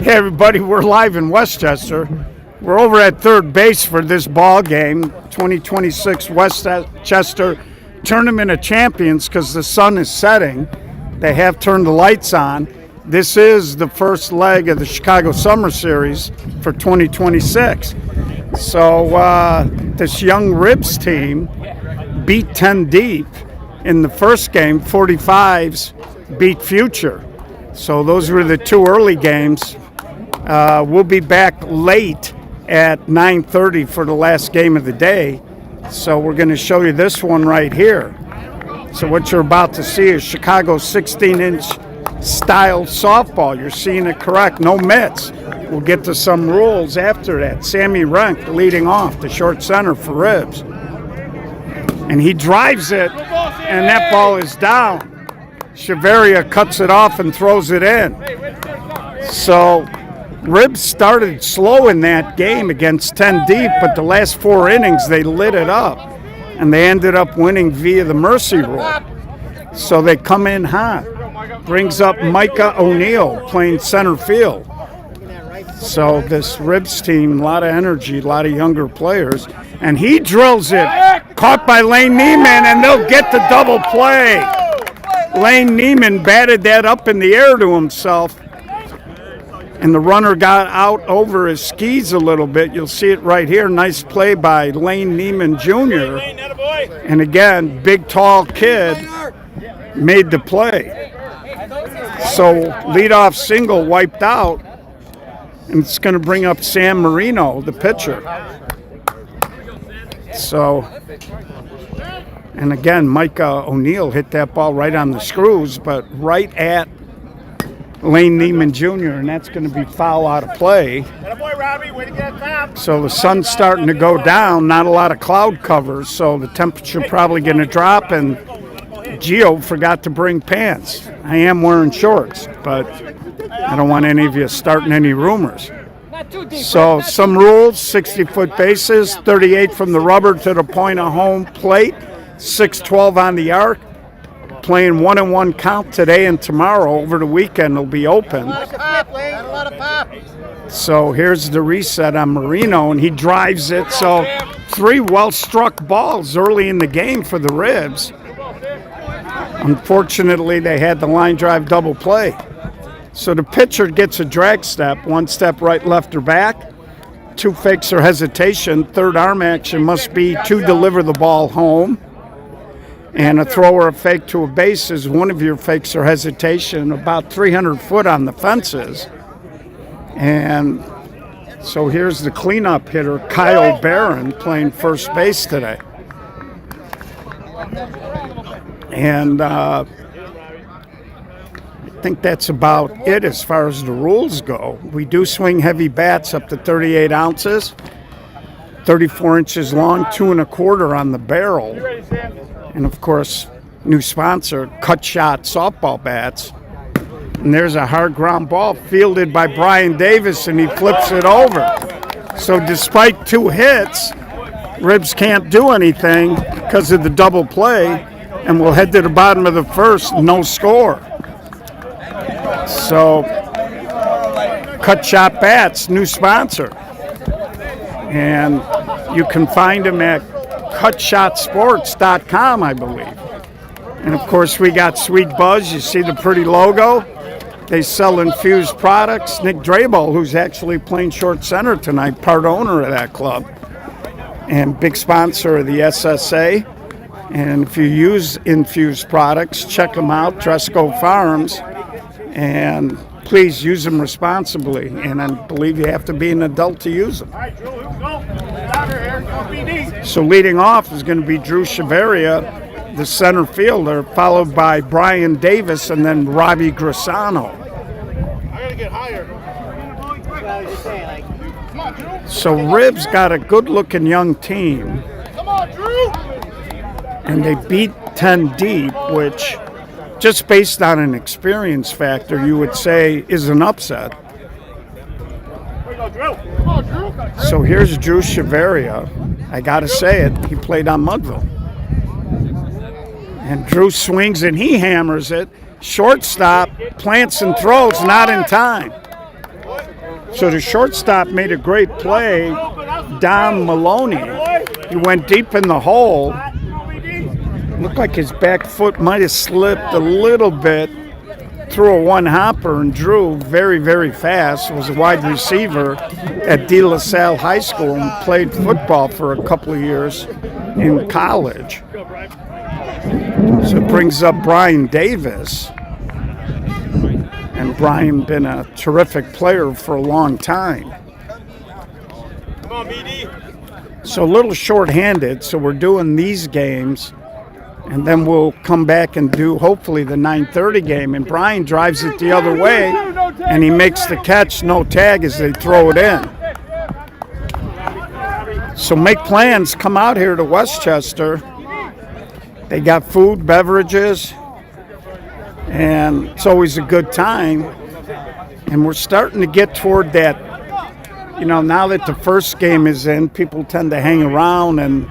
Hey everybody, we're live in Westchester. We're over at third base for this ball game, 2026 Westchester Tournament of Champions, because the sun is setting. They have turned the lights on. This is the first leg of the Chicago Summer Series for 2026. So this young Ribs team beat 10 deep in the first game. 45s beat Future. So those were the two early games. We'll be back late at 9:30 for the last game of the day. So we're going to show you this one right here. So what you're about to see is Chicago's 16-inch style softball. You're seeing it correct. No mitts. We'll get to some rules after that. Sammy Renk leading off, the short center for Ribs. And he drives it, and that ball is down. Chavarria cuts it off and throws it in. So Ribs started slow in that game against 10 deep, but the last four innings they lit it up, and they ended up winning via the mercy rule. So they come in hot. Brings up Micah O'Neill playing center field. So this Ribs team, a lot of energy, a lot of younger players, and he drills it. Caught by Lane Neiman, and they'll get the double play. Lane Neiman batted that up in the air to himself, and the runner got out over his skis a little bit. You'll see it right here. Nice play by Lane Neiman Jr. And again, big, tall kid made the play. So leadoff single wiped out, and it's going to bring up Sam Marino, the pitcher. So, and again, Micah O'Neill hit that ball right on the screws, but right at Lane Neiman Jr., and that's going to be foul out of play. So the sun's starting to go down, not a lot of cloud cover, so the temperature probably going to drop, and Gio forgot to bring pants. I am wearing shorts, but I don't want any of you starting any rumors. So some rules: 60-foot bases, 38 from the rubber to the point of home plate, 6-12 on the arc. Playing 1-1 count today and tomorrow. Over the weekend they'll be open. So here's the reset on Marino, and he drives it. So three well-struck balls early in the game for the Ribs. Unfortunately, they had the line drive double play. So the pitcher gets a drag step, one step right, left, or back. Two fakes or hesitation. Third arm action must be to deliver the ball home. And a throw or a fake to a base is one of your fakes or hesitation, about 300 foot on the fences. And so here's the cleanup hitter, Kyle Barron, playing first base today. And I think that's about it as far as the rules go. We do swing heavy bats up to 38 ounces, 34 inches long, 2 1/4 on the barrel. And of course, new sponsor, Cut Shot softball bats. And there's a hard ground ball fielded by Brian Davis, and he flips it over. So despite two hits, Ribs can't do anything because of the double play, and we'll head to the bottom of the first, no score. So Cut Shot Bats, new sponsor. And you can find them at cutshotsports.com, I believe. And of course, we got Sweet Buzz. You see the pretty logo. They sell infused products. Nick Drabel, who's actually playing short center tonight, part owner of that club, and big sponsor of the SSA. And if you use infused products, check them out, Tresco Farms, and please use them responsibly. And I believe you have to be an adult to use them. So leading off is going to be Drew Chavarria, the center fielder, followed by Brian Davis and then Robbie Grisano. So Ribs got a good-looking young team, and they beat 10 deep, which, just based on an experience factor, you would say is an upset. So here's Drew Chavarria. I got to say it, he played on Mudville. And Drew swings and he hammers it. Shortstop plants and throws, not in time. So the shortstop made a great play, Dom Maloney. He went deep in the hole. Looked like his back foot might have slipped a little bit. Threw a one-hopper and drew very, very fast. Was a wide receiver at De La Salle High School and played football for a couple of years in college. So it brings up Brian Davis. And Brian been a terrific player for a long time. Come on, BD. So a little short-handed, so we're doing these games. And then we'll come back and do, hopefully, the 9:30 game. And Brian drives it the other way, and he makes the catch, no tag, as they throw it in. So make plans. Come out here to Westchester. They got food, beverages, and it's always a good time. And we're starting to get toward that, now that the first game is in, people tend to hang around, and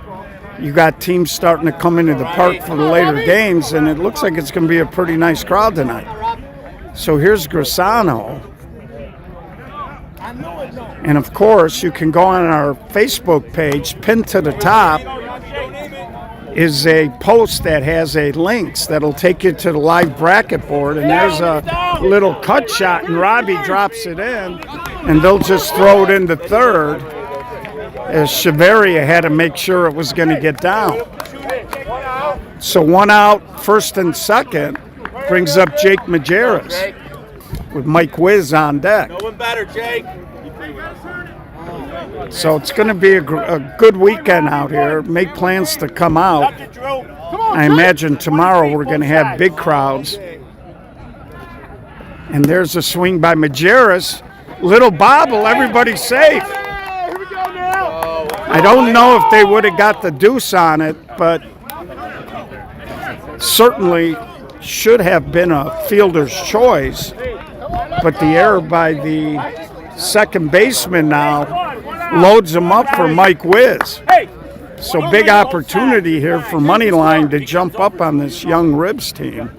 you got teams starting to come into the park for the later games, and it looks like it's going to be a pretty nice crowd tonight. So here's Grisano. And, of course, you can go on our Facebook page. Pinned to the top is a post that has a links that'll take you to the live bracket board, and there's a little cut shot, and Robbie drops it in, and they'll just throw it into third, as Cheveria had to make sure it was going to get down. So 1 out, first and second, brings up Jake Majerus with Mike Wiz on deck. No one better, Jake. So it's going to be a good weekend out here. Make plans to come out. I imagine tomorrow we're going to have big crowds. And there's a swing by Majerus. Little bobble, everybody's safe. I don't know if they would have got the deuce on it, but certainly should have been a fielder's choice. But the error by the second baseman now loads him up for Mike Wiz. So big opportunity here for Moneyline to jump up on this young Ribs team.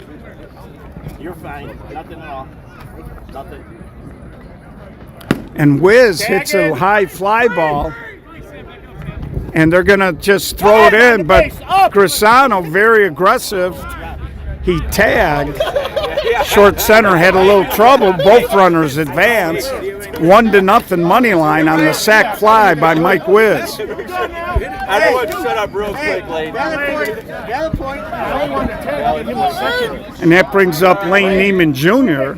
You're fine. Nothing at all. Nothing. And Wiz hits a high fly ball. And they're going to just throw it in, but Grisano, very aggressive. He tagged. Short center had a little trouble. Both runners advanced. 1-0 Moneyline on the sac fly by Mike Wiz. Everyone shut up real quick, Lane. And that brings up Lane Neiman Jr.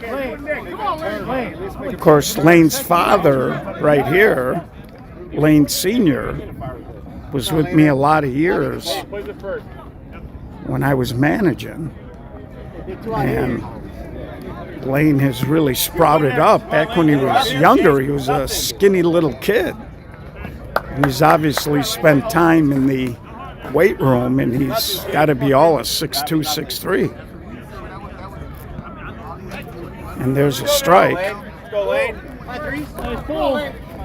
Of course, Lane's father right here, Lane Sr., was with me a lot of years when I was managing. And Lane has really sprouted up. Back when he was younger, he was a skinny little kid. And he's obviously spent time in the weight room, and he's got to be all a 6'2", 6'3". And there's a strike.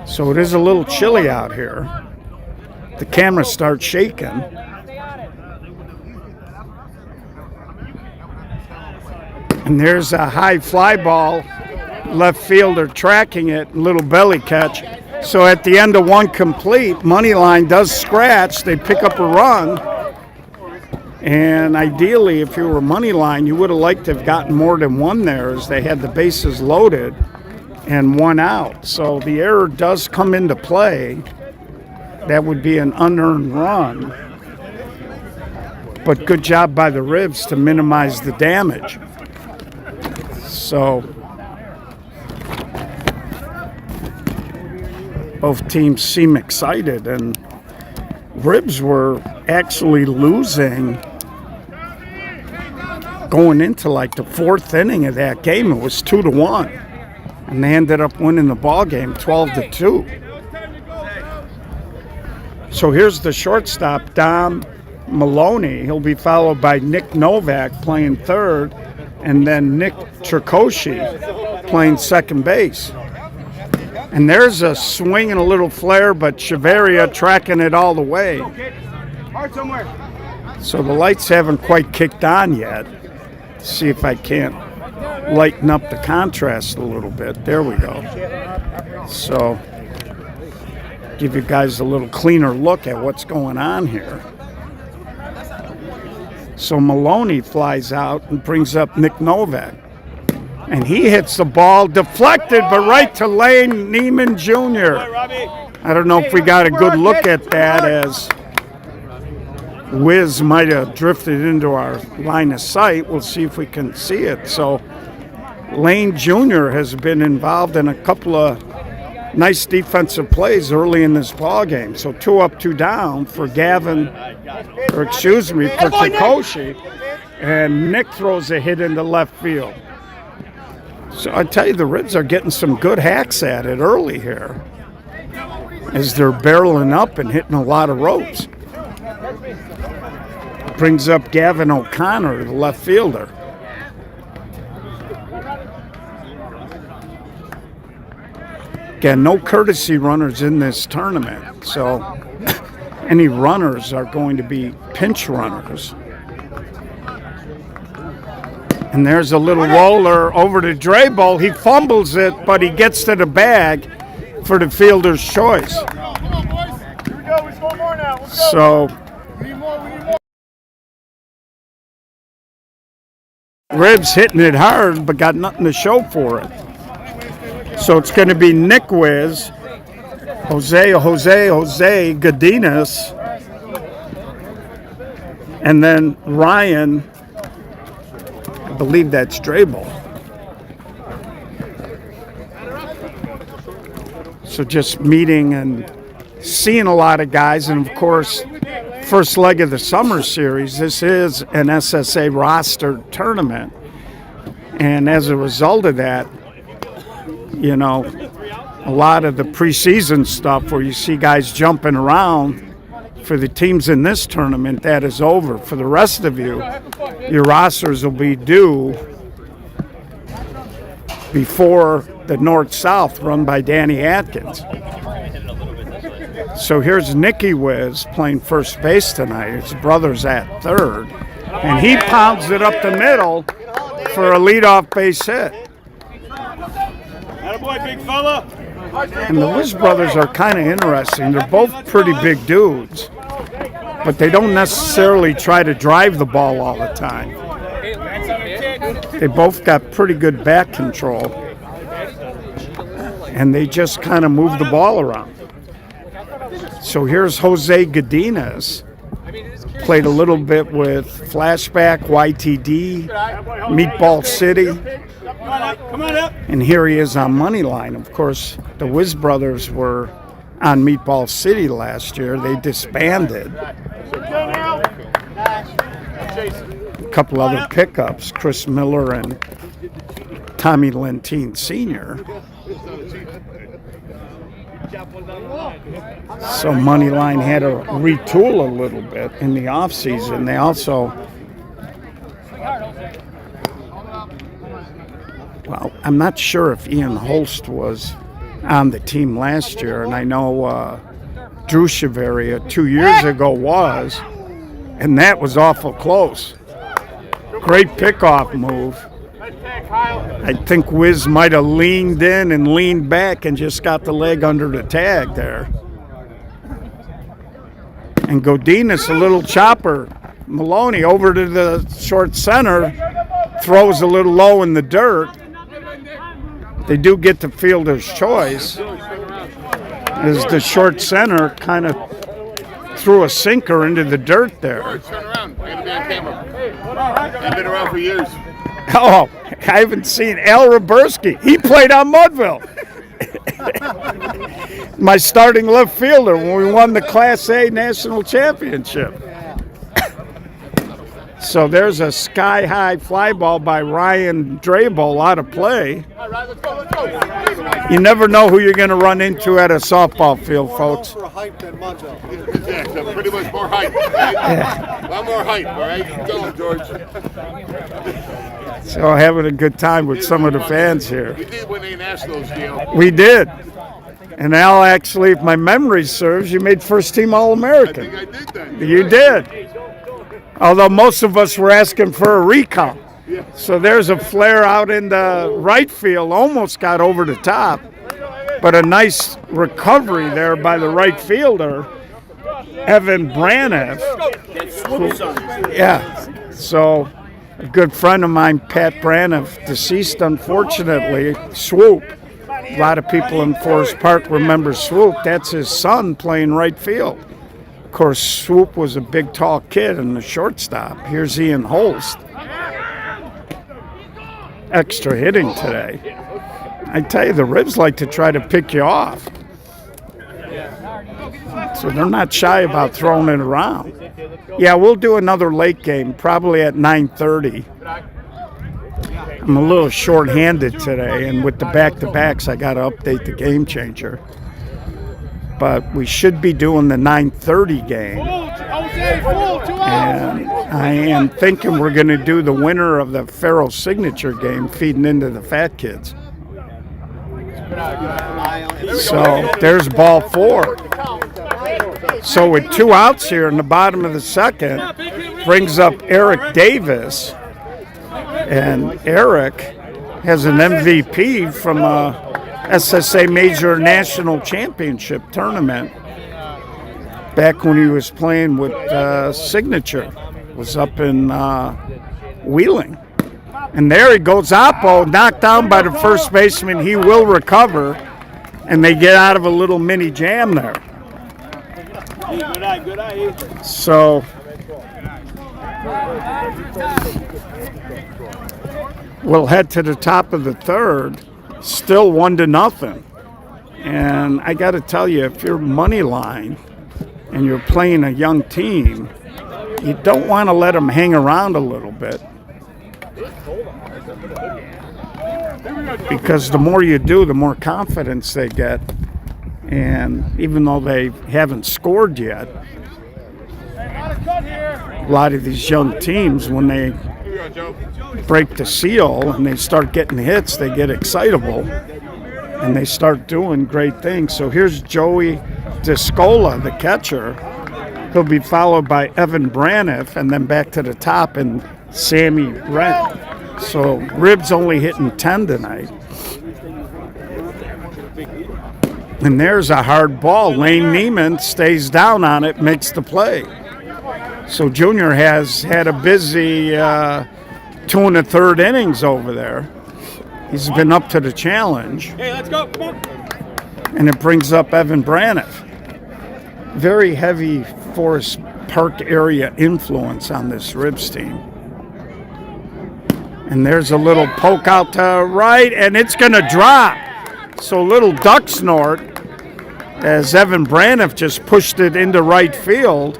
So it is a little chilly out here. The camera starts shaking. And there's a high fly ball. Left fielder tracking it, little belly catch. So at the end of one complete, Moneyline does scratch. They pick up a run. And ideally, if you were Moneyline, you would have liked to have gotten more than one there, as they had the bases loaded and 1 out. So the error does come into play. That would be an unearned run. But good job by the Ribs to minimize the damage. So both teams seem excited, and Ribs were actually losing going into like the fourth inning of that game. It was 2-1, and they ended up winning the ball game 12-2. So here's the shortstop, Dom Maloney. He'll be followed by Nick Novak playing third, and then Nick Tricoci playing second base. And there's a swing and a little flare, but Cheveria tracking it all the way. So the lights haven't quite kicked on yet. See if I can't lighten up the contrast a little bit. There we go. So give you guys a little cleaner look at what's going on here. So Maloney flies out and brings up Nick Novak. And he hits the ball, deflected, but right to Lane Neiman Jr. I don't know if we got a good look at that, as Wiz might have drifted into our line of sight. We'll see if we can see it. So Lane Jr. has been involved in a couple of nice defensive plays early in this ball game. So 2 up, 2 down for Takoshi. And Nick throws a hit into left field. So I tell you, the Reds are getting some good hacks at it early here, as they're barreling up and hitting a lot of ropes. Brings up Gavin O'Connor, the left fielder. Again, no courtesy runners in this tournament, so any runners are going to be pinch runners. And there's a little roller over to Drabel. He fumbles it, but he gets to the bag for the fielder's choice. So Ribs hitting it hard, but got nothing to show for it. So it's going to be Nick Wiz, Jose Godinez, and then Ryan. I believe that's Drabel. So just meeting and seeing a lot of guys, and of course, first leg of the summer series. This is an SSA roster tournament, and as a result of that, you know, a lot of the preseason stuff where you see guys jumping around for the teams in this tournament, that is over. For the rest of you, your rosters will be due before the North-South run by Danny Atkins. So here's Nicky Wiz playing first base tonight. His brother's at third, and he pounds it up the middle for a leadoff base hit. Attaboy, big fella. And the Wiz brothers are kind of interesting. They're both pretty big dudes, but they don't necessarily try to drive the ball all the time. They both got pretty good bat control, and they just kind of move the ball around. So here's Jose Godinez. Played a little bit with Flashback, YTD, Meatball City. And here he is on Moneyline. Of course, the Wiz brothers were on Meatball City last year. They disbanded. A couple other pickups, Chris Miller and Tommy Lentine Sr. So Moneyline had to retool a little bit in the offseason. They also, well, I'm not sure if Ian Holst was on the team last year, and I know Drew Cheveria 2 years ago was, and that was awful close. Great pickoff move. I think Wiz might have leaned in and leaned back and just got the leg under the tag there. And Godinez, a little chopper. Maloney over to the short center, throws a little low in the dirt. They do get the fielder's choice, as the short center kind of threw a sinker into the dirt there. Turn around. We're going to be on camera. I've been around for years. Oh, I haven't seen Al Roberski. He played on Mudville. My starting left fielder when we won the Class A National Championship. So there's a sky-high fly ball by Ryan Drabel out of play. You never know who you're going to run into at a softball field, folks. Yeah, so pretty much more height. Right? A lot more height, all right? Go, George. So having a good time with some of the fans here. We did win a Nationals deal. We did. And Al, actually, if my memory serves, you made first-team All-American. I think I did then. You did. Although most of us were asking for a recount. So there's a flare out in the right field, almost got over the top, but a nice recovery there by the right fielder, Evan Braniff. Yeah, so a good friend of mine, Pat Braniff, deceased unfortunately, Swoop. A lot of people in Forest Park remember Swoop. That's his son playing right field. Of course, Swoop was a big, tall kid and the shortstop. Here's Ian Holst. Extra hitting today. I tell you, the Ribs like to try to pick you off. So they're not shy about throwing it around. Yeah, we'll do another late game, probably at 9:30. I'm a little short-handed today, and with the back-to-backs, I got to update the game changer. But we should be doing the 9:30 game. And I am thinking we're going to do the winner of the Farrell Signature game, feeding into the fat kids. So there's ball 4. So with 2 outs here in the bottom of the second, brings up Eric Davis. And Eric has an MVP from a SSA Major National Championship tournament back when he was playing with Signature. Was up in Wheeling. And there he goes, Oppo, knocked down by the first baseman. He will recover, and they get out of a little mini jam there. Good eye. So we'll head to the top of the third, still 1-0. And I got to tell you, if you're Moneyline and you're playing a young team, you don't want to let them hang around a little bit. Because the more you do, the more confidence they get. And even though they haven't scored yet, a lot of these young teams, when they break the seal and they start getting hits, they get excitable and they start doing great things. So here's Joey Discola, the catcher. He'll be followed by Evan Braniff, and then back to the top and Sammy Rent. So Ribs only hitting 10 tonight. And there's a hard ball. Lane Neiman stays down on it, makes the play. So Junior has had a busy 2 1/3 innings over there. He's been up to the challenge. Hey, let's go. Come on. And it brings up Evan Braniff. Very heavy Forest Park area influence on this Ribs team. And there's a little poke out to right, and it's going to drop. So little duck snort as Evan Braniff just pushed it into right field.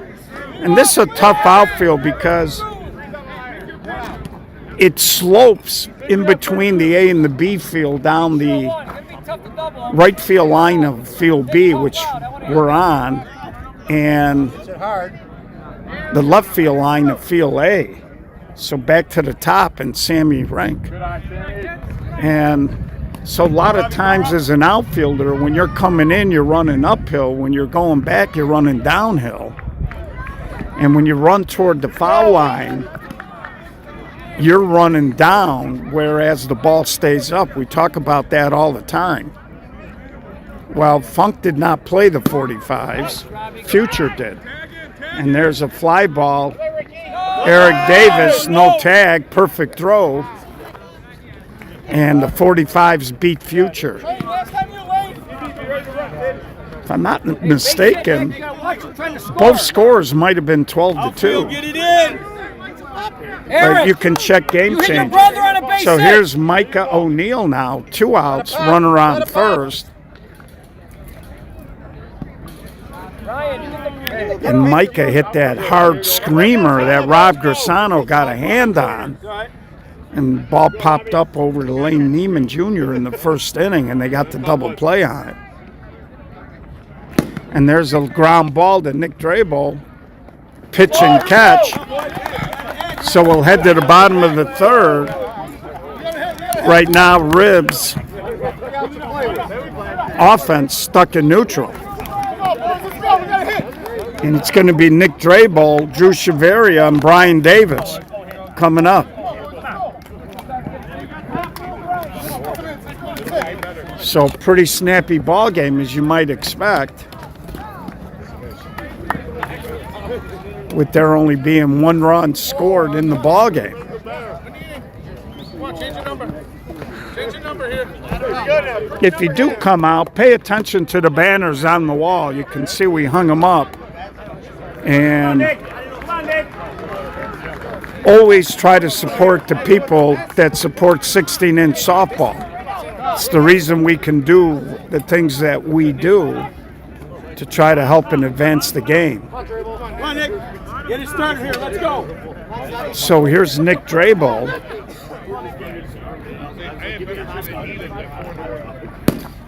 And this is a tough outfield because it slopes in between the A and the B field down the right field line of field B, which we're on, and the left field line of field A. So back to the top and Sammy Rank. And so a lot of times as an outfielder, when you're coming in, you're running uphill. When you're going back, you're running downhill. And when you run toward the foul line, you're running down, whereas the ball stays up. We talk about that all the time. Well, Funk did not play the 45s. Future did. And there's a fly ball. Eric Davis, no tag, perfect throw. And the 45s beat Future. If I'm not mistaken, both scores might have been 12-2. Get it in. But you can check game change. So here's Micah O'Neill now, 2 outs, runner on first. And Micah hit that hard screamer that Rob Grisano got a hand on. And the ball popped up over to Lane Neiman Jr. in the first inning, and they got the double play on it. And there's a ground ball to Nick Drabel, pitch and catch. So we'll head to the bottom of the third. Right now, Ribs offense stuck in neutral. And it's going to be Nick Drabel, Drew Chavaria, and Brian Davis coming up. So pretty snappy ball game, as you might expect, with there only being 1 run scored in the ball game. If you do come out, pay attention to the banners on the wall. You can see we hung them up. And always try to support the people that support 16-inch softball. It's the reason we can do the things that we do to try to help and advance the game. Come on, Nick. Get it started here. Let's go. So here's Nick Drabel.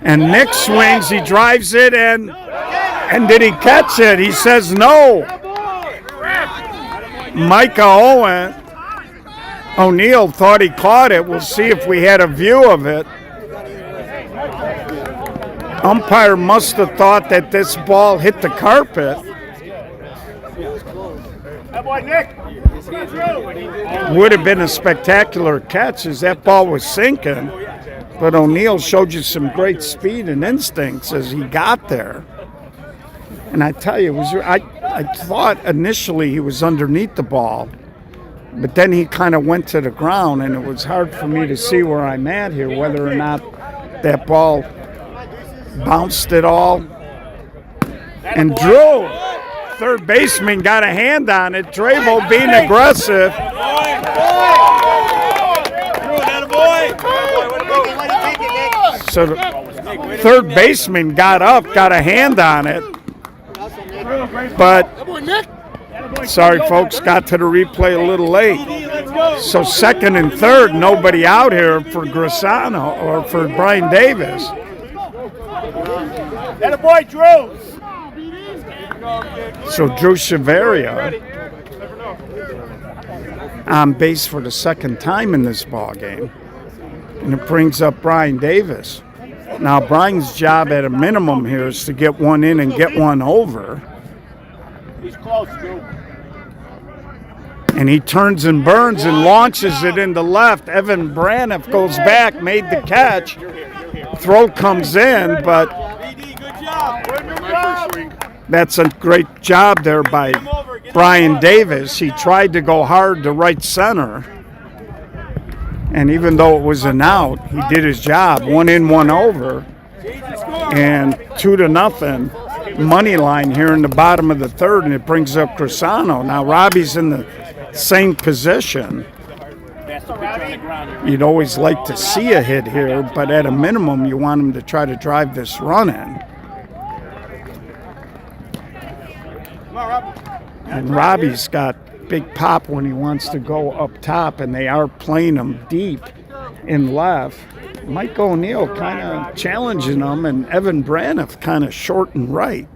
And Nick swings, he drives it, and did he catch it? He says no. Micah O'Neill thought he caught it. We'll see if we had a view of it. Umpire must have thought that this ball hit the carpet. Would have been a spectacular catch as that ball was sinking. But O'Neill showed you some great speed and instincts as he got there. And I tell you, I thought initially he was underneath the ball, but then he kind of went to the ground, and it was hard for me to see where I'm at here, whether or not that ball bounced at all. And Drew, third baseman, got a hand on it. Drabel being aggressive. So the third baseman got up, got a hand on it. But, sorry folks, got to the replay a little late. So second and third, nobody out here for Grisano or for Brian Davis. That boy, Drew. So Drew Chavarria on base for the second time in this ball game. And it brings up Brian Davis. Now Brian's job at a minimum here is to get one in and get one over. He's close, Drew. And he turns and burns and launches it into left. Evan Braniff goes back, made the catch. Throw comes in, but that's a great job there by Brian Davis. He tried to go hard to right center. And even though it was an out, he did his job. 1 in, 1 over. And 2-0. Moneyline here in the bottom of the third, and it brings up Grisano. Now Robbie's in the same position. You'd always like to see a hit here, but at a minimum, you want him to try to drive this run in. And Robbie's got big pop when he wants to go up top, and they are playing him deep in left. Mike O'Neill kind of challenging him, and Evan Braniff kind of short and right.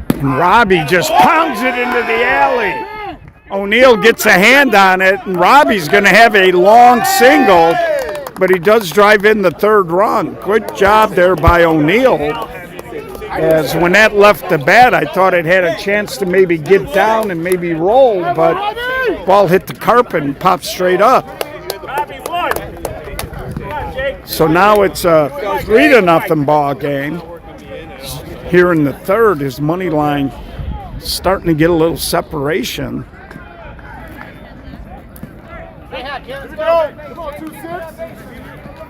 And Robbie just pounds it into the alley. O'Neill gets a hand on it, and Robbie's going to have a long single, but he does drive in the third run. Good job there by O'Neill. As when that left the bat, I thought it had a chance to maybe get down and maybe roll, but ball hit the carpet and popped straight up. So now it's a 3-0 ball game. Here in the third is Moneyline starting to get a little separation.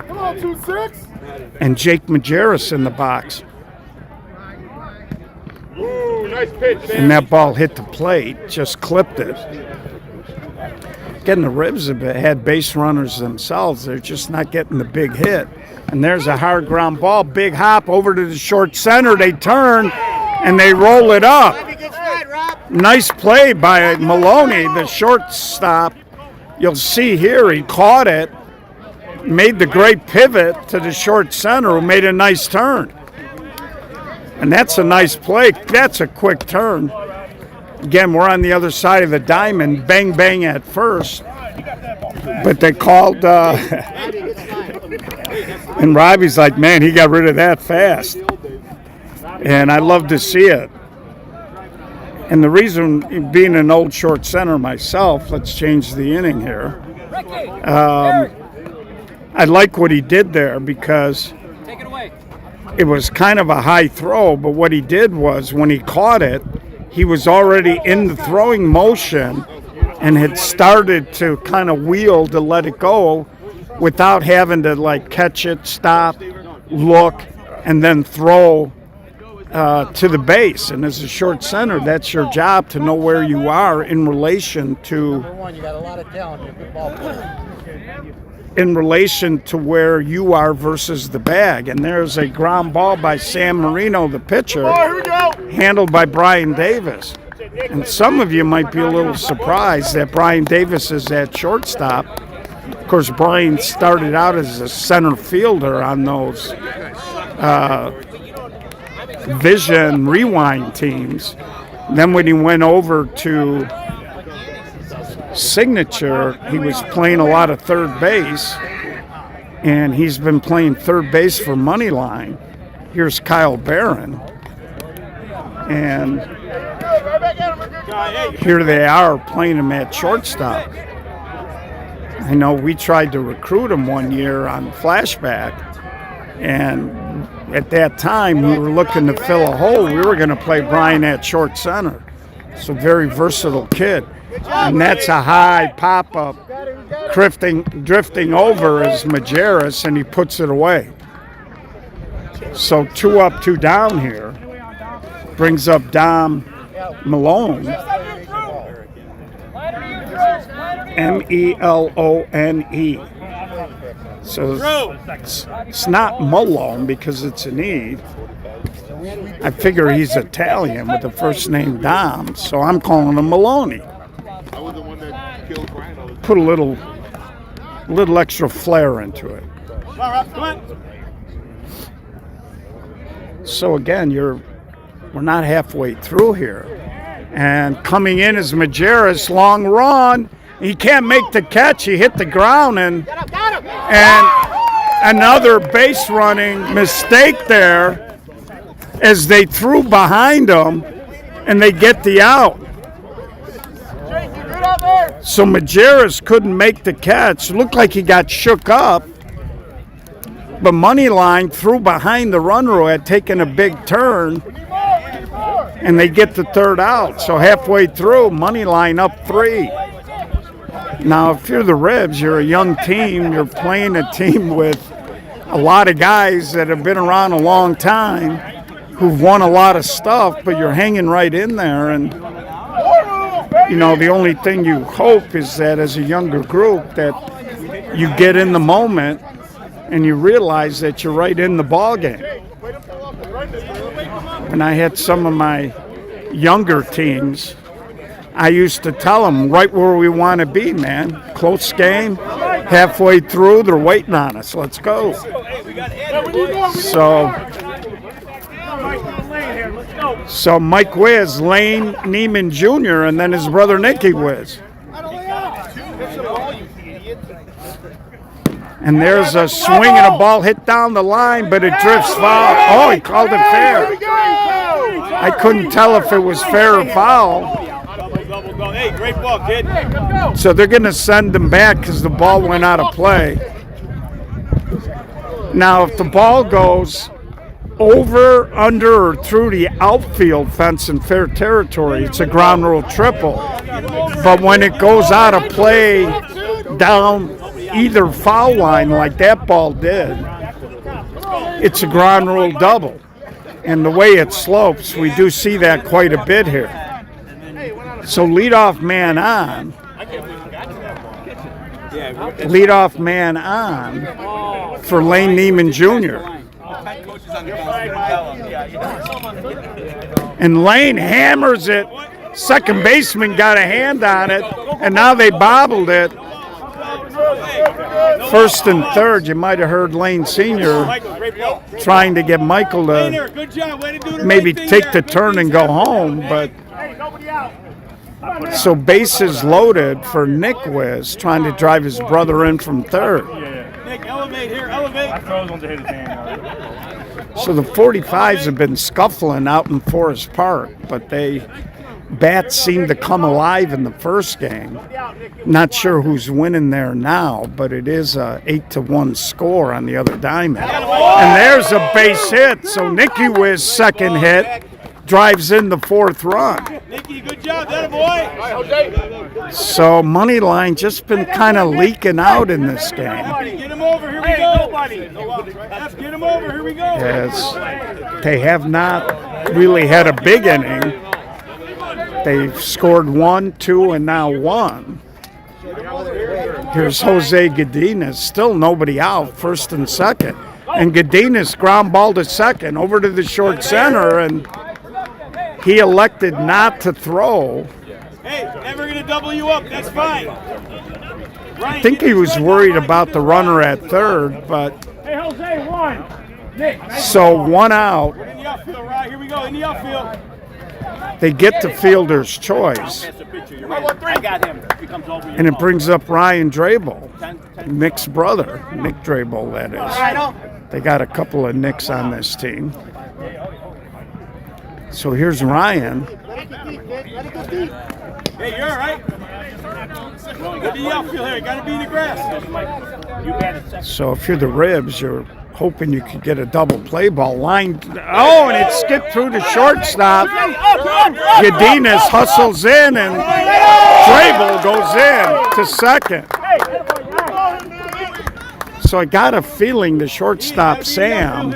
Come on, 2-6. And Jake Majerus in the box. Ooh, nice pitch, man. And that ball hit the plate, just clipped it. Again, the Ribs have had base runners themselves. They're just not getting the big hit. And there's a hard ground ball, big hop over to the short center. They turn and they roll it up. Nice play by Maloney, the shortstop. You'll see here he caught it, made the great pivot to the short center, who made a nice turn. And that's a nice play. That's a quick turn. Again, we're on the other side of the diamond. Bang, bang at first. But they called, and Robbie's like, man, he got rid of that fast. And I love to see it. And the reason, being an old short center myself, let's change the inning here. I like what he did there because it was kind of a high throw, but what he did was when he caught it, he was already in the throwing motion and had started to kind of wheel to let it go without having to like catch it, stop, look, and then throw to the base. And as a short center, that's your job to know where you are in relation to where you are versus the bag. And there's a ground ball by Sam Marino, the pitcher, handled by Brian Davis. And some of you might be a little surprised that Brian Davis is at shortstop. Of course, Brian started out as a center fielder on those Vision Rewind teams. Then when he went over to Signature, he was playing a lot of third base, and he's been playing third base for Moneyline. Here's Kyle Barron, and here they are playing him at shortstop. I know we tried to recruit him one year on Flashback, and at that time we were looking to fill a hole. We were going to play Brian at short center. So very versatile kid. And that's a high pop-up. Drifting over is Majerus, and he puts it away. So 2 up, 2 down here. Brings up Dom Malone. Melone. So it's not Malone because it's an E. I figure he's Italian with the first name Dom, so I'm calling him Maloney. Put a little extra flair into it. So again, we're not halfway through here. And coming in is Majerus, long run. He can't make the catch. He hit the ground, and another base running mistake there as they threw behind him, and they get the out. So Majerus couldn't make the catch. It looked like he got shook up, but Moneyline threw behind the runner who had taken a big turn, and they get the third out. So halfway through, Moneyline up 3. Now, if you're the Rebs, you're a young team. You're playing a team with a lot of guys that have been around a long time, who've won a lot of stuff, but you're hanging right in there. And, you know, the only thing you hope is that as a younger group that you get in the moment and you realize that you're right in the ball game. When I had some of my younger teams, I used to tell them right where we want to be, man. Close game, halfway through, they're waiting on us. Let's go. So Mike Wiz, Lane Neiman Jr., and then his brother Nicky Wiz. And there's a swing and a ball hit down the line, but it drifts foul. Oh, he called it fair. I couldn't tell if it was fair or foul. Hey, great ball, kid. So they're going to send them back because the ball went out of play. Now, if the ball goes over, under, or through the outfield fence in fair territory, it's a ground rule triple. But when it goes out of play down either foul line like that ball did, it's a ground rule double. And the way it slopes, we do see that quite a bit here. So leadoff man on. Leadoff man on for Lane Neiman Jr. And Lane hammers it. Second baseman got a hand on it, and now they bobbled it. First and third, you might have heard Lane Sr. trying to get Michael to maybe take the turn and go home, but so bases loaded for Nick Wiz trying to drive his brother in from third. Nick, elevate here, elevate. So the 45s have been scuffling out in Forest Park, but they bats seem to come alive in the first game. Not sure who's winning there now, but it is a 8-1 score on the other diamond. And there's a base hit, so Nicky Wiz's second hit drives in the fourth run. Nicky, good job, that boy. So Moneyline just been kind of leaking out in this game. Get him over, here we go. Get him over, here we go. As they have not really had a big inning. They've scored 1, 2, and now 1. Here's Jose Godinez, still nobody out, first and second. And Godinez ground ball to second, over to the short center, and he elected not to throw. Hey, never going to double you up, that's fine. I think he was worried about the runner at third, but Hey, Jose, one. Nick. So 1 out. In the outfield, right? Here we go, in the outfield. They get the fielder's choice. I got him. He comes over. And it brings up Ryan Drabel, Nick's brother. Nick Drabel, that is. They got a couple of Nicks on this team. So here's Ryan. Hey, you're all right. Get the outfield here. Got to be in the grass. So if you're the Ribs, you're hoping you could get a double play ball line. Oh, and it skipped through the shortstop. Godinez hustles in, and Drabel goes in to second. So I got a feeling the shortstop, Sam,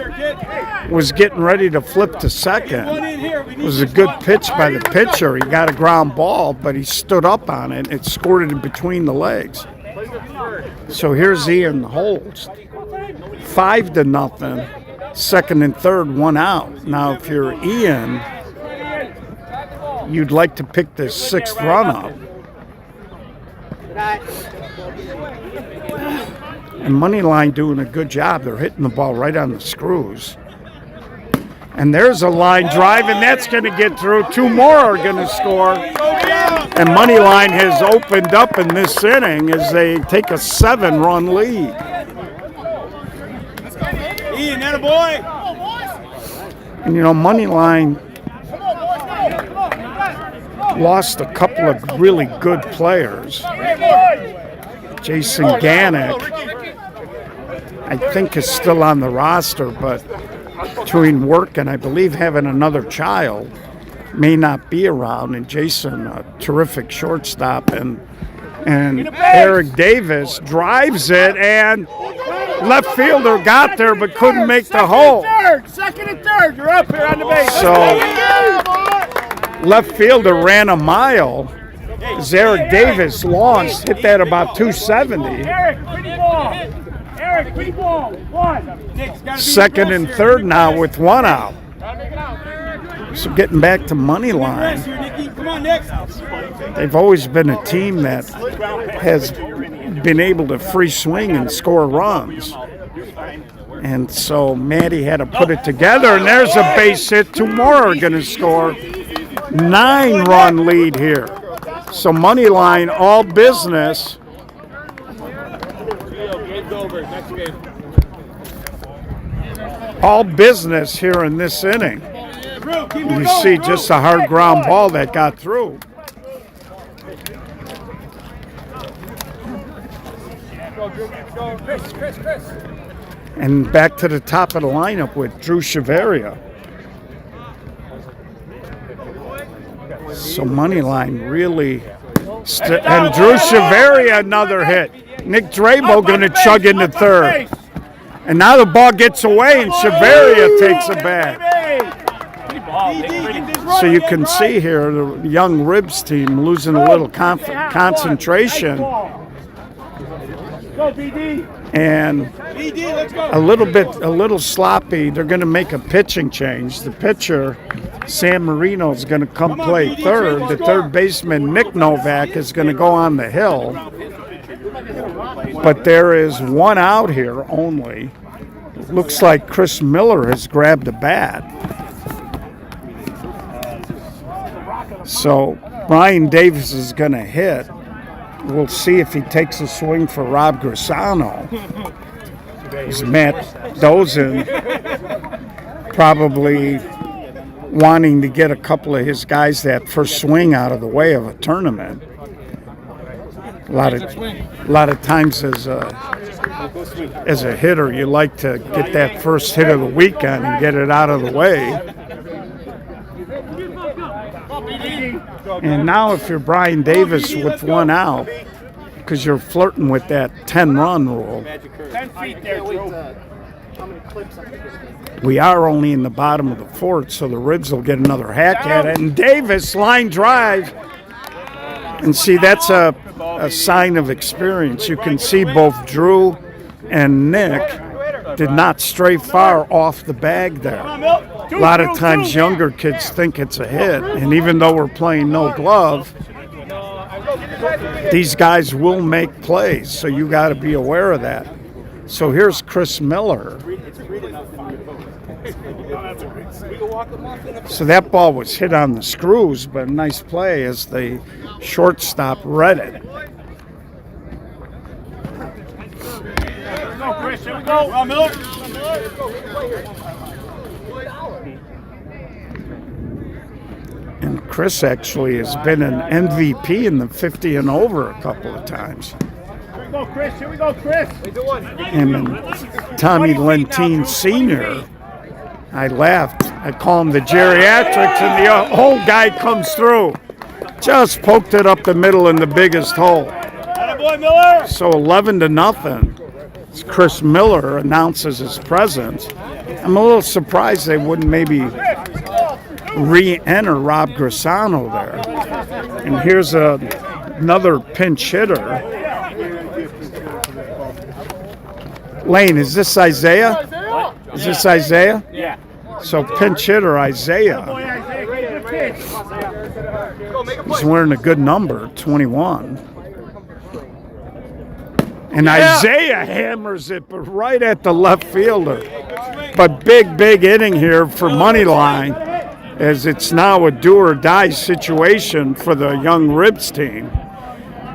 was getting ready to flip to second. It was a good pitch by the pitcher. He got a ground ball, but he stood up on it. It scored it in between the legs. So here's Ian Holtz. 5-0. Second and third, 1 out. Now, if you're Ian, you'd like to pick this 6th run up. And Moneyline doing a good job. They're hitting the ball right on the screws. And there's a line drive, and that's going to get through. 2 more are going to score. And Moneyline has opened up in this inning as they take a 7-run lead. Ian, that a boy. And you know, Moneyline lost a couple of really good players. Jason Ganick, I think, is still on the roster, but between work and I believe having another child, may not be around. And Jason, a terrific shortstop, and Eric Davis drives it, and left fielder got there but couldn't make the hole. Second and third, you're up here on the base. So left fielder ran a mile. As Eric Davis launched, hit that about 270. Eric, pretty ball. Eric, pretty ball. 1. Second and third now with 1 out. So getting back to Moneyline, Come on, Nick. they've always been a team that has been able to free swing and score runs. And so Maddie had to put it together, and there's a base hit. 2 more are going to score. 9-run lead here. So Moneyline, all business. All business here in this inning. You see just a hard ground ball that got through. And back to the top of the lineup with Drew Chavarria. So Moneyline really, and Drew Chavarria another hit. Nick Drabel going to chug into third. And now the ball gets away and Chavarria takes it back. So you can see here the young Ribs team losing a little concentration. And a little sloppy. They're going to make a pitching change. The pitcher, Sam Marino, is going to come play third. The third baseman, Nick Novak, is going to go on the hill. But there is 1 out here only. Looks like Chris Miller has grabbed a bat. So Brian Davis is going to hit. We'll see if he takes a swing for Rob Grisano. As Matt Dozen probably wanting to get a couple of his guys that first swing out of the way of a tournament. A lot of times as a hitter, you like to get that first hit of the weekend and get it out of the way. And now if you're Brian Davis with one out, because you're flirting with that 10-run rule, 10 feet there, Joe. we are only in the bottom of the fourth, so the Ribs will get another hack at it. And Davis, line drive. And see, that's a sign of experience. You can see both Drew and Nick did not stray far off the bag there. A lot of times younger kids think it's a hit, and even though we're playing no glove, these guys will make plays, so you got to be aware of that. So here's Chris Miller. So that ball was hit on the screws, but a nice play as the shortstop read it. Go, Chris. Here we go. Miller. And Chris actually has been an MVP in the 50 and over a couple of times. Here we go, Chris. Here we go, Chris. And Tommy Lentine Sr., I laughed. I call him the geriatrics, and the old guy comes through. Just poked it up the middle in the biggest hole. Attaboy, Miller. So 11-0. Chris Miller announces his presence. I'm a little surprised they wouldn't maybe re-enter Rob Grisano there. And here's another pinch hitter. Lane, is this Isaiah? Is this Isaiah? Yeah. So pinch hitter Isaiah. He's wearing a good number, 21. And Isaiah hammers it, but right at the left fielder. But big inning here for Moneyline, as it's now a do-or-die situation for the young Ribs team,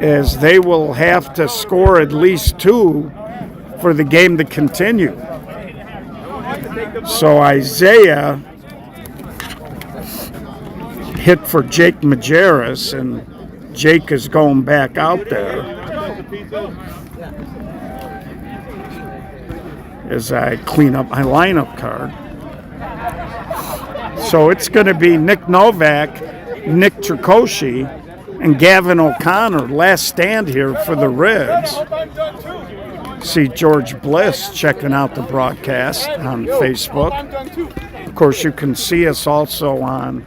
as they will have to score at least 2 for the game to continue. So Isaiah hit for Jake Majerus, and Jake is going back out there. As I clean up my lineup card. So it's going to be Nick Novak, Nick Tricoci, and Gavin O'Connor. Last stand here for the Ribs. See George Bliss checking out the broadcast on Facebook. Of course, you can see us also on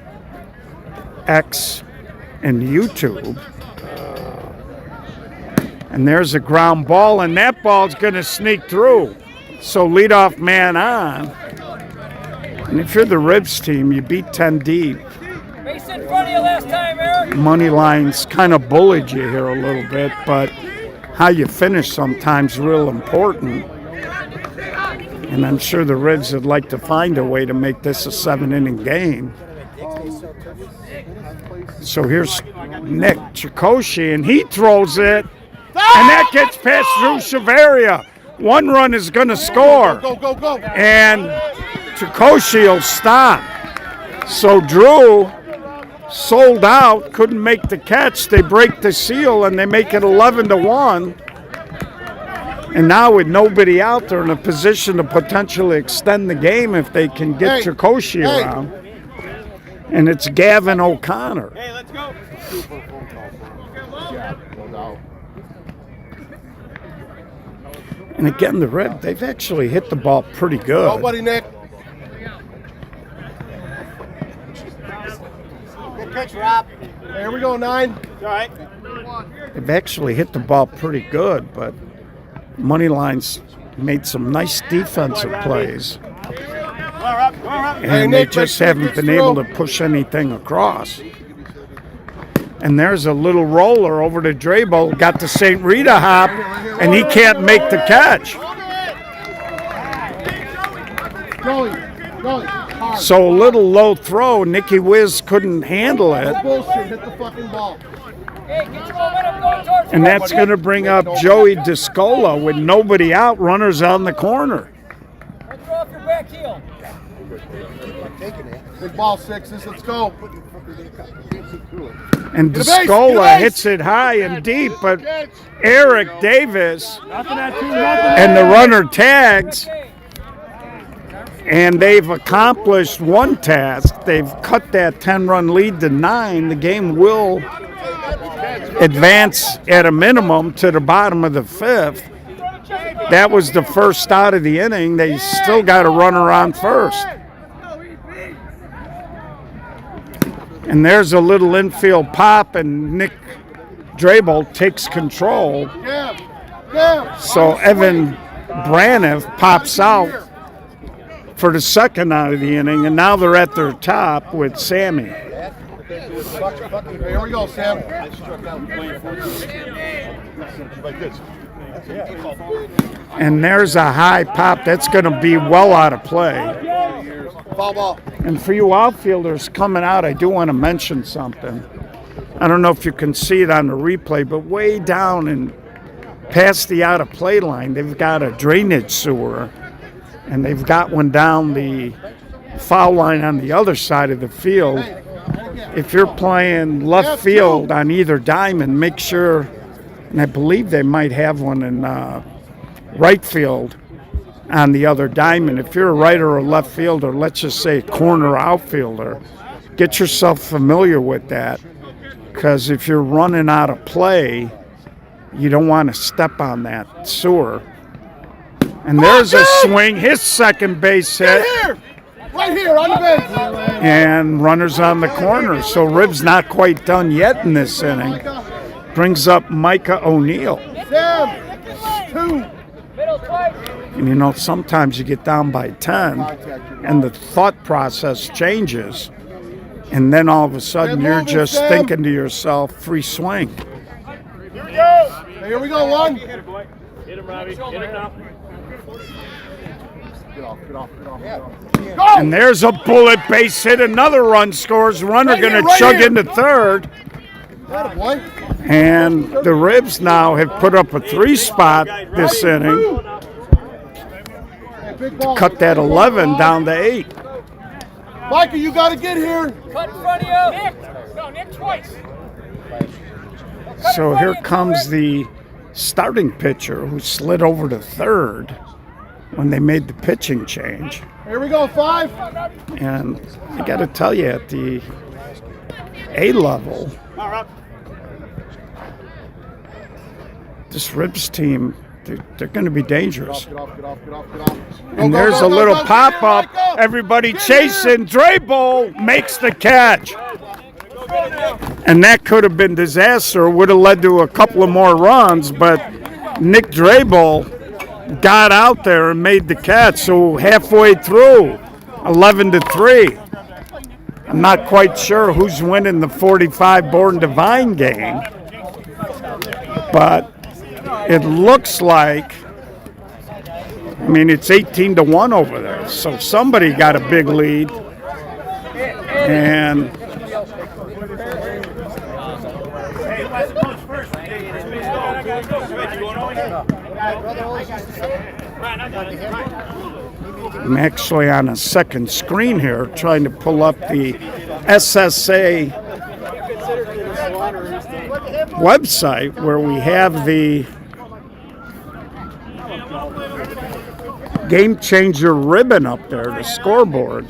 X and YouTube. And there's a ground ball, and that ball's going to sneak through. So leadoff man on. And if you're the Ribs team, you beat 10 deep. Base in front of you last time, Eric. Moneyline's kind of bullied you here a little bit, but how you finish sometimes real important. And I'm sure the Ribs would like to find a way to make this a 7-inning game. So here's Nick Tricoci, and he throws it, and that gets past Drew Chavaria. 1 run is going to score. Go. And Tricoci will stop. So Drew sold out, couldn't make the catch. They break the seal, and they make it 11-1. And now with nobody out there in a position to potentially extend the game if they can get Tricoci around. And it's Gavin O'Connor. Hey, let's go. And again, the Red, they've actually hit the ball pretty good. Go, buddy, Nick. Good pitch, Rob. Here we go, 9. All right. They've actually hit the ball pretty good, but Moneyline's made some nice defensive plays. And they just haven't been able to push anything across. And there's a little roller over to Drabo, got the St. Rita hop, and he can't make the catch. So a little low throw, Nicky Wiz couldn't handle it. Bullshit, hit the fucking ball. Hey, get your momentum going towards And that's going to bring up Joey Discola with nobody out, runners on the corner. Throw off your back heel. Big ball, sixes. Let's go. And Get a base, get a Descola base. hits it high and deep, but Eric Davis Nothing at 2, nothing. and the runner tags, and they've accomplished one task. They've cut that 10-run lead to 9. The game will advance at a minimum to the bottom of the 5th. That was the first out of the inning. They still got a runner on first. And there's a little infield pop, and Nick Drabel takes control. So Evan Braniff pops out for the second out of the inning, and now they're at their top with Sammy. Here we go, Sam. And there's a high pop. That's going to be well out of play. Foul ball. And for you outfielders coming out, I do want to mention something. I don't know if you can see it on the replay, but way down and past the out of play line, they've got a drainage sewer, and they've got one down the foul line on the other side of the field. If you're playing left field on either diamond, make sure, and I believe they might have one in right field on the other diamond. If you're a right or a left fielder, let's just say corner outfielder, get yourself familiar with that, because if you're running out of play, you don't want to step on that sewer. And there's a swing, his second base hit, Right here on the bench. and runners on the corner. So Rib's not quite done yet in this inning. Brings up Micah O'Neill. Sam. 2. Middle twice. And you know, sometimes you get down by 10 and the thought process changes. And then all of a sudden you're just thinking to yourself, free swing. Here we go, 1. Hit him, Robbie. Hit him now. Get off. And there's a bullet base hit. Another run scores. Runner Right going here, to right chug here. into third. Boy. And the Ribs now have put up a 3-spot this inning. Big ball. Cut that 11 down to 8. Micah, you got to get here. Cut in front of you. Nick. No, Nick twice. So here comes the starting pitcher who slid over to third when they made the pitching change. Here we go, 5. And I got to tell you, at the A level, this Ribs team, they're going to be dangerous. Get off. And Go, there's go, a go, little go, pop-up. go. Everybody chasing. Drabel makes the catch. And that could have been disaster. Would have led to a couple of more runs, but Nick Drabel got out there and made the catch. So halfway through, 11-3. I'm not quite sure who's winning the 45 Born Divine game, but it looks like, I mean, it's 18-1 over there. So somebody got a big lead. And I'm actually on a second screen here trying to pull up the SSA website where we have the Game Changer ribbon up there, the scoreboard.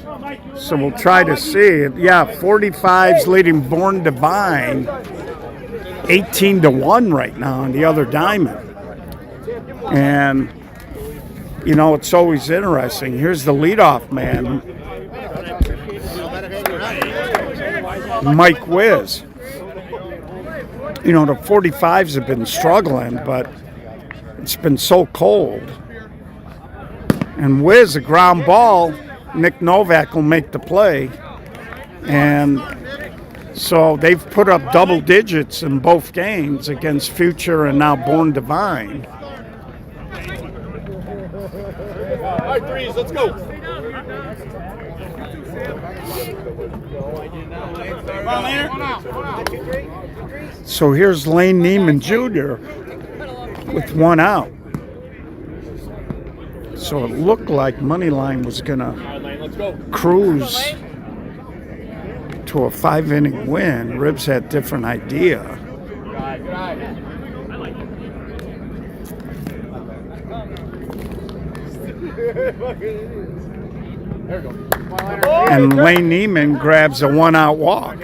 So we'll try to see. Yeah, 45's leading Born Divine 18-1 right now on the other diamond. And, you know, it's always interesting. Here's the leadoff man, Mike Wiz. You know, the 45s have been struggling, but it's been so cold. And Wiz, a ground ball, Nick Novak will make the play. And so they've put up double digits in both games against Future and now Born Divine. All right, 3s, let's go. So here's Lane Neiman Jr. with 1 out. So it looked like Moneyline was going to cruise to a 5-inning win. Ribs had different idea. And Lane Neiman grabs a 1-out walk.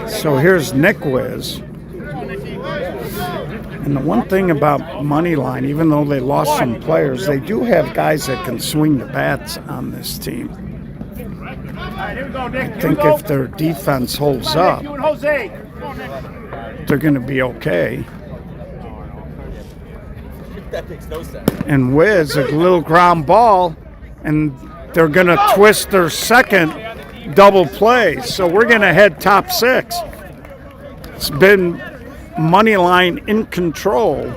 So here's Nick Wiz. And the one thing about Moneyline, even though they lost some players, they do have guys that can swing the bats on this team. I think if their defense holds up, they're going to be okay. And Wiz, a little ground ball, and they're going to twist their second double play. So we're going to head top 6. It's been Moneyline in control.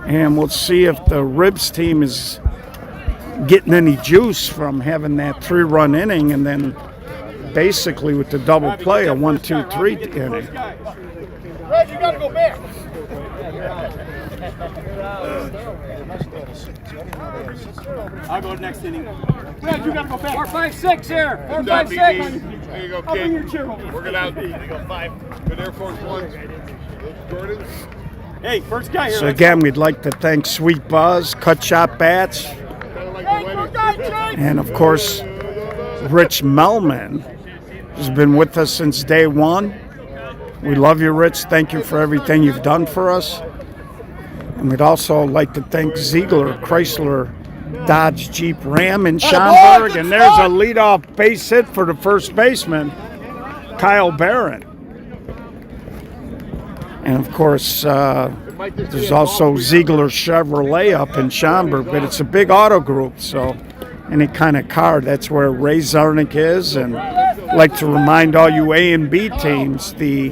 And we'll see if the Ribs team is getting any juice from having that 3-run inning, and then basically with the double play, a 1-2-3 inning. Red, you gotta go back. I'll go next inning. Red, you gotta go back. 4, 5, 6 here. 4, 5, 6. There you go, I'll bring your kid. chair over. Work it out. There you go, 5. Good Air Force Ones. Jordan. Hey, first guy here. So again, we'd like to thank Sweet Buzz, Cut Shop Bats, and of course, Rich Melman, who's been with us since day one. We love you, Rich. Thank you for everything you've done for us. And we'd also like to thank Ziegler, Chrysler, Dodge, Jeep, Ram in Schaumburg. And there's a leadoff base hit for the first baseman, Kyle Barron. And of course, there's also Ziegler Chevrolet up in Schaumburg, but it's a big auto group, so any kind of car, that's where Ray Zarnick is. And I'd like to remind all you A and B teams, the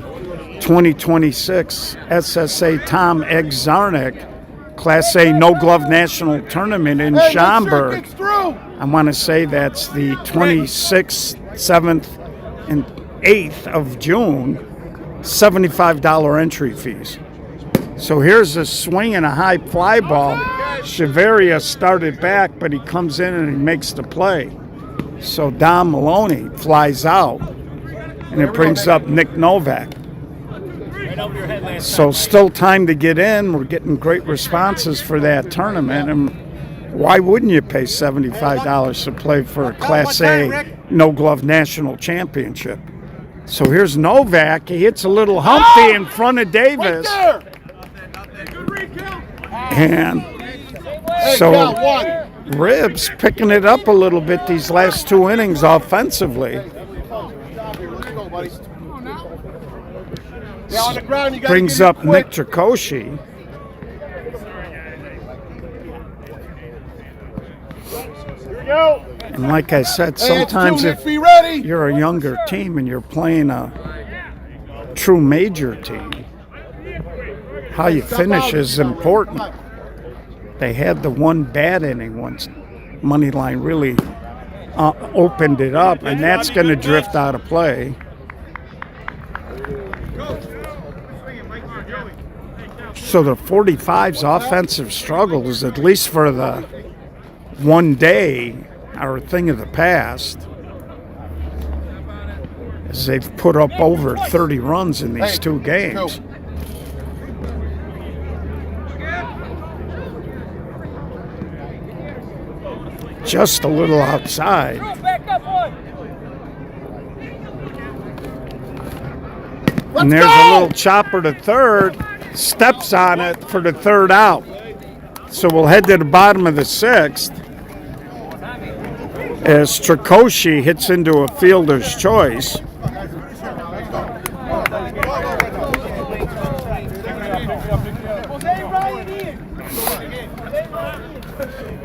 2026 SSA Tom Egg Zarnick Class A No Glove National Tournament in Schaumburg. I want to say that's the 26th, 7th, and 8th of June. $75 entry fees. So here's a swing and a high fly ball. Chaveria started back, but he comes in and he makes the play. So Don Maloney flies out, and it brings up Nick Novak. So still time to get in. We're getting great responses for that tournament, and why wouldn't you pay $75 to play for a Class A No Glove National Championship? So here's Novak. He hits a little humpy in front of Davis. And so Ribs picking it up a little bit these last 2 innings offensively. Brings up Nick Tricoci. And like I said, sometimes if you're a younger team and you're playing a true major team, how you finish is important. They had the one bad inning once Moneyline really opened it up, and that's going to drift out of play. So the 45's offensive struggles, at least for the one day, are a thing of the past, as they've put up over 30 runs in these 2 games. Just a little outside. And there's a little chopper to third, steps on it for the 3rd out. So we'll head to the bottom of the 6th as Tricoci hits into a fielder's choice.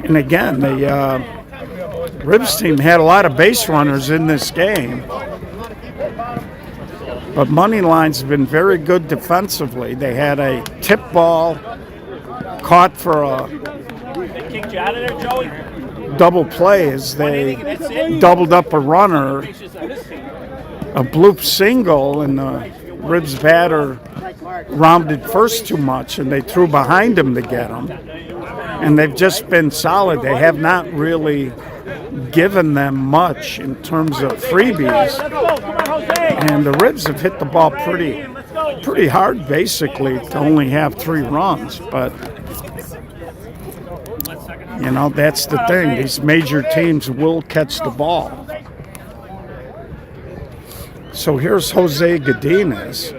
And again, the Ribs team had a lot of base runners in this game. But Moneyline's been very good defensively. They had a tip ball caught for a double play as they doubled up a runner, a bloop single, and the Ribs batter rounded first too much, and they threw behind him to get him. and they've just been solid. They have not really given them much in terms of freebies, and the Ribs have hit the ball pretty hard, basically, to only have 3 runs. But you know, that's the thing. These major teams will catch the ball. So here's Jose Godinez.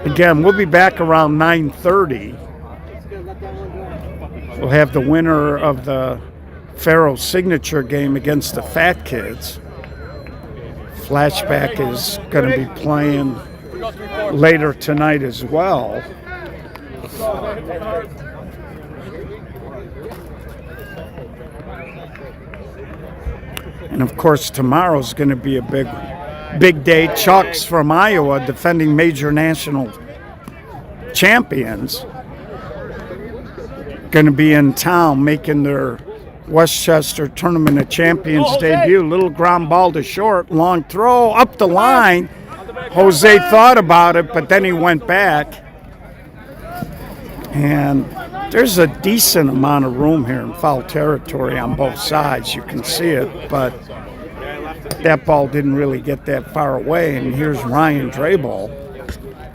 Again, we'll be back around 9:30. We'll have the winner of the Pharaoh signature game against the Fat Kids. Flashback is going to be playing later tonight as well. And of course, tomorrow's going to be a big day. Chucks from Iowa, defending major national champions, going to be in town making their Westchester Tournament of Champions debut. Little ground ball to short, long throw up the line. Jose thought about it, but then he went back. And there's a decent amount of room here in foul territory on both sides. You can see it, but that ball didn't really get that far away. And here's Ryan Drabel.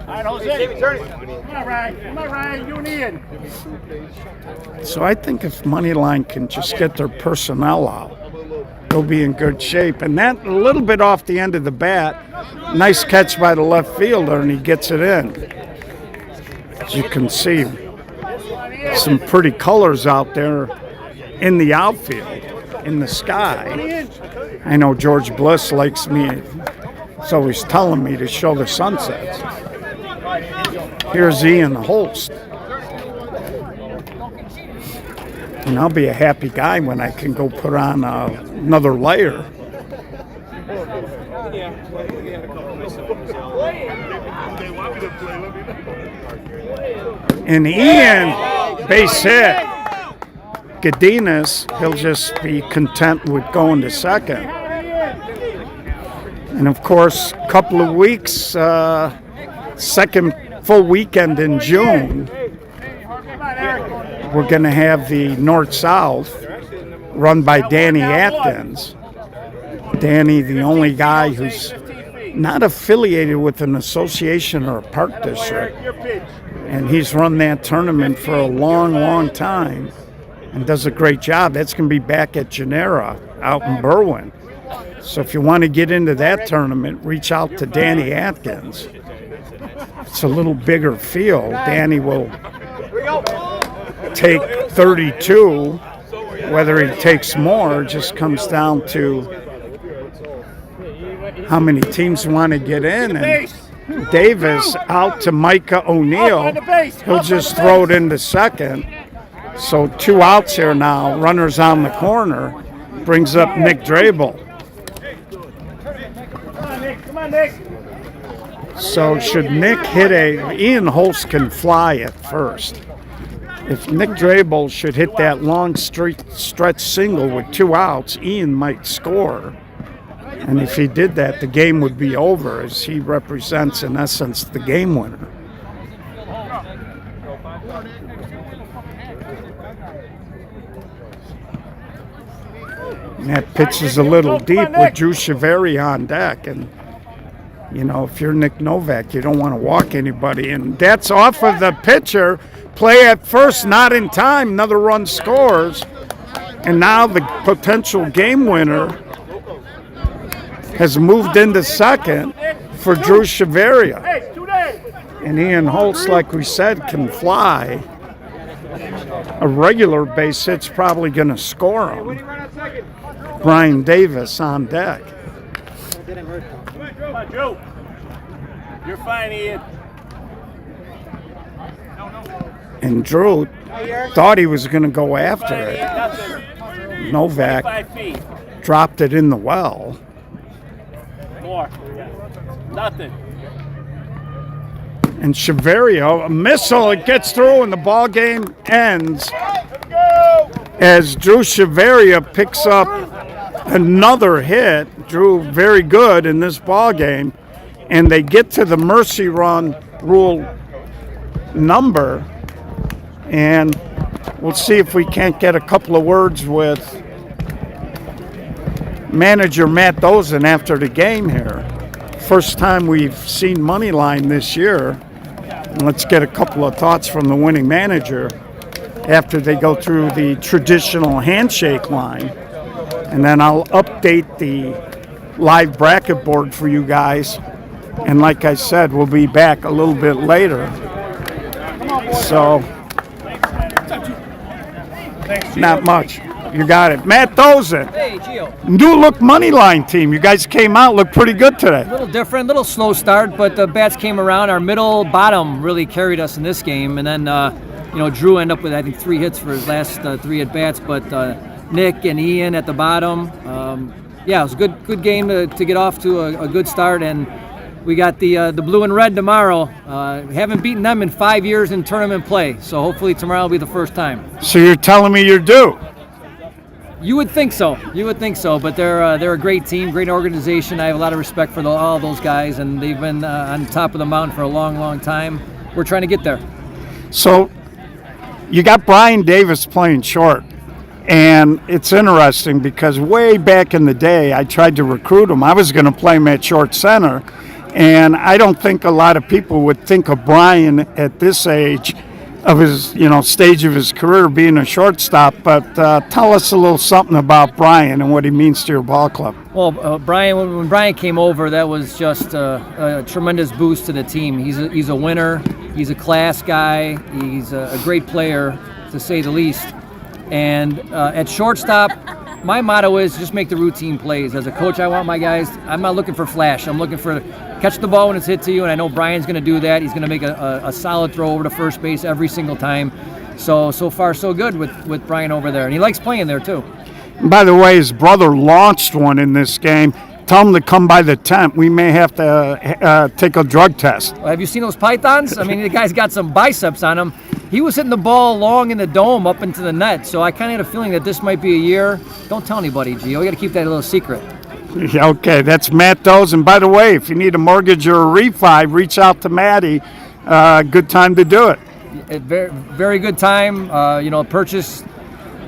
All right, Jose, turn it. Come on, Ryan. Come on, Ryan. You and Ian. So I think if Moneyline can just get their personnel out, they'll be in good shape. And that a little bit off the end of the bat. Nice catch by the left fielder, and he gets it in. As you can see, some pretty colors out there in the outfield, in the sky. I know George Bliss likes me. He's always telling me to show the sunsets. Here's Ian Holst. And I'll be a happy guy when I can go put on another layer. And Ian, base hit. Godinez, he'll just be content with going to second. And of course, a couple of weeks, second full weekend in June, we're going to have the North-South run by Danny Atkins. Danny, the only guy who's not affiliated with an association or a park district. And he's run that tournament for a long, long time and does a great job. That's going to be back at Genera out in Berwyn. So if you want to get into that tournament, reach out to Danny Atkins. It's a little bigger field. Danny will take 32. Whether he takes more just comes down to how many teams want to get in. And Davis out to Micah O'Neill. He'll just throw it into second. So 2 outs here now. Runners on the corner. Brings up Nick Drabel. Come on, Nick. So should Nick hit Ian Holst can fly at first. If Nick Drabel should hit that long stretch single with 2 outs, Ian might score. And if he did that, the game would be over, as he represents, in essence, the game winner. And that pitch is a little deep with Drew Chiveri on deck. And, you know, if you're Nick Novak, you don't want to walk anybody. And that's off of the pitcher. Play at first, not in time. Another run scores. And now the potential game winner has moved into second for Drew Chiveri. And Ian Holtz, like we said, can fly. A regular base hit's probably going to score him. Brian Davis on deck. Come on, Joe. You're fine, Ian. And Drew thought he was going to go after it. Novak dropped it in the well. 4. Nothing. And Cheverio, a missile, it gets through, and the ball game ends as Drew Cheveria picks up another hit. Drew very good in this ball game, and they get to the mercy run rule number, and we'll see if we can't get a couple of words with manager Matt Dozen after the game here. First time we've seen Moneyline this year. And let's get a couple of thoughts from the winning manager after they go through the traditional handshake line. And then I'll update the live bracket board for you guys. And like I said, we'll be back a little bit later. So, not much. You got it. Matt Dozen. Hey, Gio. New look Moneyline team. You guys came out, looked pretty good today. A little different, little slow start, but the bats came around. Our middle bottom really carried us in this game. And then, Drew ended up with, I think, 3 hits for his last 3 at-bats. But Nick and Ian at the bottom. It was a good game to get off to a good start. And we got the blue and red tomorrow. Haven't beaten them in 5 years in tournament play. So hopefully tomorrow will be the first time. So you're telling me you're due? You would think so. But they're a great team, great organization. I have a lot of respect for all those guys, and they've been on top of the mountain for a long, long time. We're trying to get there. So you got Brian Davis playing short, and it's interesting because way back in the day, I tried to recruit him. I was going to play him at short center, and I don't think a lot of people would think of Brian at this age of his, stage of his career being a shortstop. But tell us a little something about Brian and what he means to your ball club. Well, Brian, when Brian came over, that was just a tremendous boost to the team. He's a winner. He's a class guy. He's a great player, to say the least. And at shortstop, my motto is just make the routine plays. As a coach, I want my guys, I'm not looking for flash. I'm looking for catch the ball when it's hit to you, and I know Brian's going to do that. He's going to make a solid throw over to first base every single time. So far, so good with Brian over there. And he likes playing there, too. And by the way, his brother launched one in this game. Tell him to come by the tent. We may have to take a drug test. Have you seen those pythons? I mean, the guy's got some biceps on him. He was hitting the ball long in the dome up into the net, so I kind of had a feeling that this might be a year. Don't tell anybody, Gio. You got to keep that a little secret. Yeah, okay, that's Matt Dozen. By the way, if you need a mortgage or a refi, reach out to Matty. Good time to do it. Very, very good time. Purchase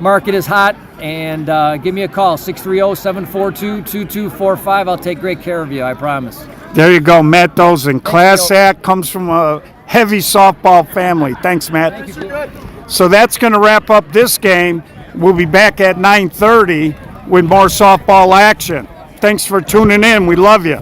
market is hot, and give me a call, 630-742-2245. I'll take great care of you, I promise. There you go, Matt Dozen. Class act, comes from a heavy softball family. Thanks, Matt. Thank you. So that's going to wrap up this game. We'll be back at 9:30 with more softball action. Thanks for tuning in. We love you.